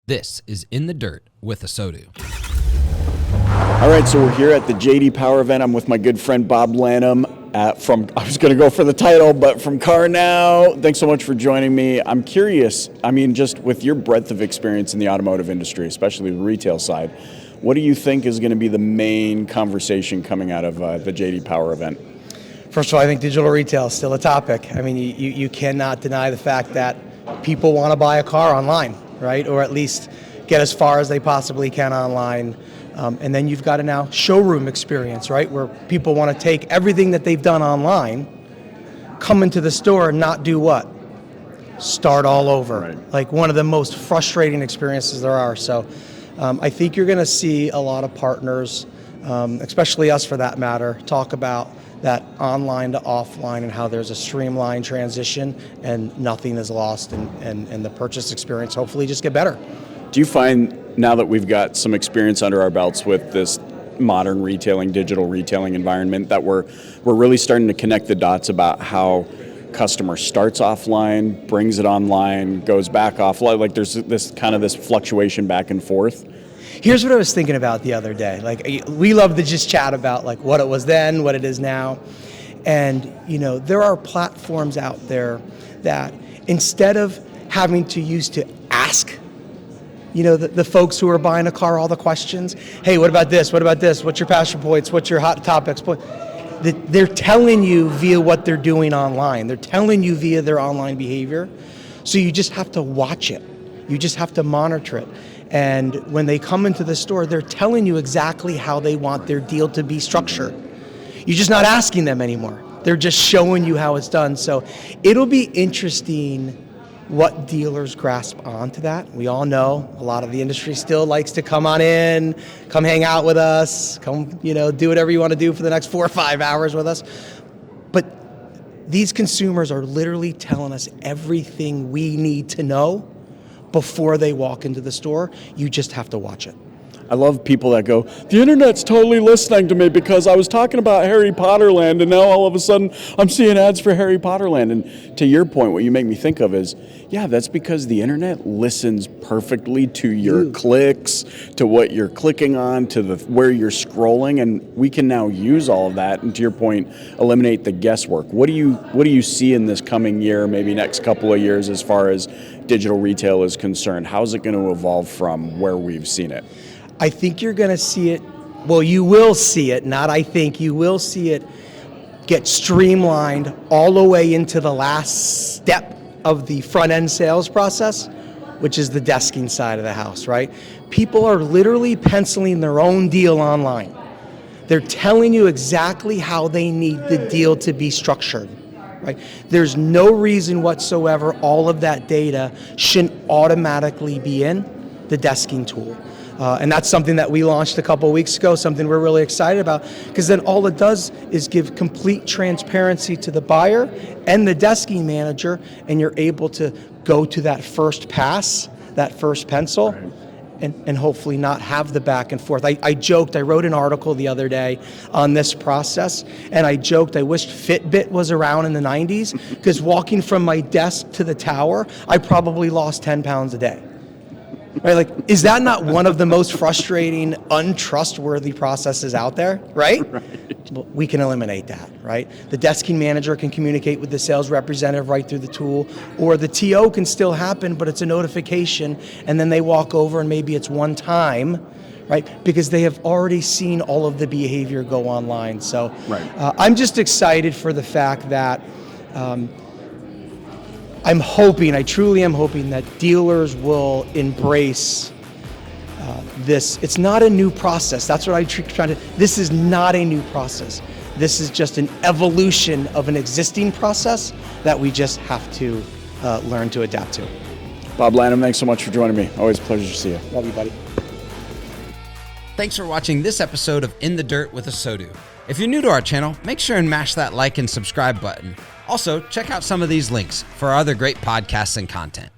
This is In the Dirt with ASOTU. All right, so we're here at the JD Power event. I'm with my good friend Bob Lanham I was going to go for the title, but from CarNow. Thanks so much for joining me. I'm curious, just with your breadth of experience in the automotive industry, especially the retail side, what do you think is going to be the main conversation coming out of the JD Power event? First of all, I think digital retail is still a topic. You cannot deny the fact that people want to buy a car online, right? Or at least get as far as they possibly can online. And then you've got a now showroom experience, right? Where people want to take everything that they've done online, come into the store and not do what? Start all over. Right. Like one of the most frustrating experiences there are. So I think you're going to see a lot of partners, especially us for that matter, talk about that online to offline and how there's a streamlined transition and nothing is lost and the purchase experience hopefully just get better. Do you find now that we've got some experience under our belts with this modern retailing, digital retailing environment, that we're really starting to connect the dots about how customer starts offline, brings it online, goes back offline, like there's this fluctuation back and forth? Here's what I was thinking about the other day. Like, we love to just chat about like what it was then, what it is now. And, there are platforms out there that instead of having to ask, the folks who are buying a car all the questions, hey, what about this? What about this? What's your passion points? What's your hot topics? They're telling you via what they're doing online. They're telling you via their online behavior. So you just have to watch it. You just have to monitor it. And when they come into the store, they're telling you exactly how they want their deal to be structured. You're just not asking them anymore. They're just showing you how it's done. So it'll be interesting what dealers grasp onto that. We all know a lot of the industry still likes to come on in, come hang out with us, come, do whatever you want to do for the next 4 or 5 hours with us. But these consumers are literally telling us everything we need to know before they walk into the store. You just have to watch it. I love people that go, the internet's totally listening to me because I was talking about Harry Potter Land and now all of a sudden I'm seeing ads for Harry Potter Land. And to your point, what you make me think of is, yeah, that's because the internet listens perfectly to your clicks, to what you're clicking on, to where you're scrolling, and we can now use all of that, and to your point, eliminate the guesswork. What do you see in this coming year, maybe next couple of years, as far as digital retail is concerned? How is it going to evolve from where we've seen it? I think you're going to see it, well, you will see it, not I think, you will see it get streamlined all the way into the last step of the front-end sales process, which is the desking side of the house, right? People are literally penciling their own deal online. They're telling you exactly how they need the deal to be structured, right? There's no reason whatsoever all of that data shouldn't automatically be in the desking tool. And that's something that we launched a couple of weeks ago, something we're really excited about, because then all it does is give complete transparency to the buyer and the desking manager, and you're able to go to that first pass, that first pencil, right, and hopefully not have the back and forth. I joked, I wrote an article the other day on this process, and I joked I wished Fitbit was around in the 90s, because walking from my desk to the tower, I probably lost 10 pounds a day. Right, like, is that not one of the most frustrating, untrustworthy processes out there, right? Well, we can eliminate that, right? The desking manager can communicate with the sales representative right through the tool, or the TO can still happen, but it's a notification, and then they walk over and maybe it's one time, right? Because they have already seen all of the behavior go online. So right. I'm just excited for the fact that I truly am hoping that dealers will embrace this. It's not a new process. That's what I'm trying to, this is not a new process. This is just an evolution of an existing process that we just have to learn to adapt to. Bob Lanham, thanks so much for joining me. Always a pleasure to see you. Love you, buddy. Thanks for watching this episode of In the Dirt with ASOTU. If you're new to our channel, make sure and mash that like and subscribe button. Also, check out some of these links for our other great podcasts and content.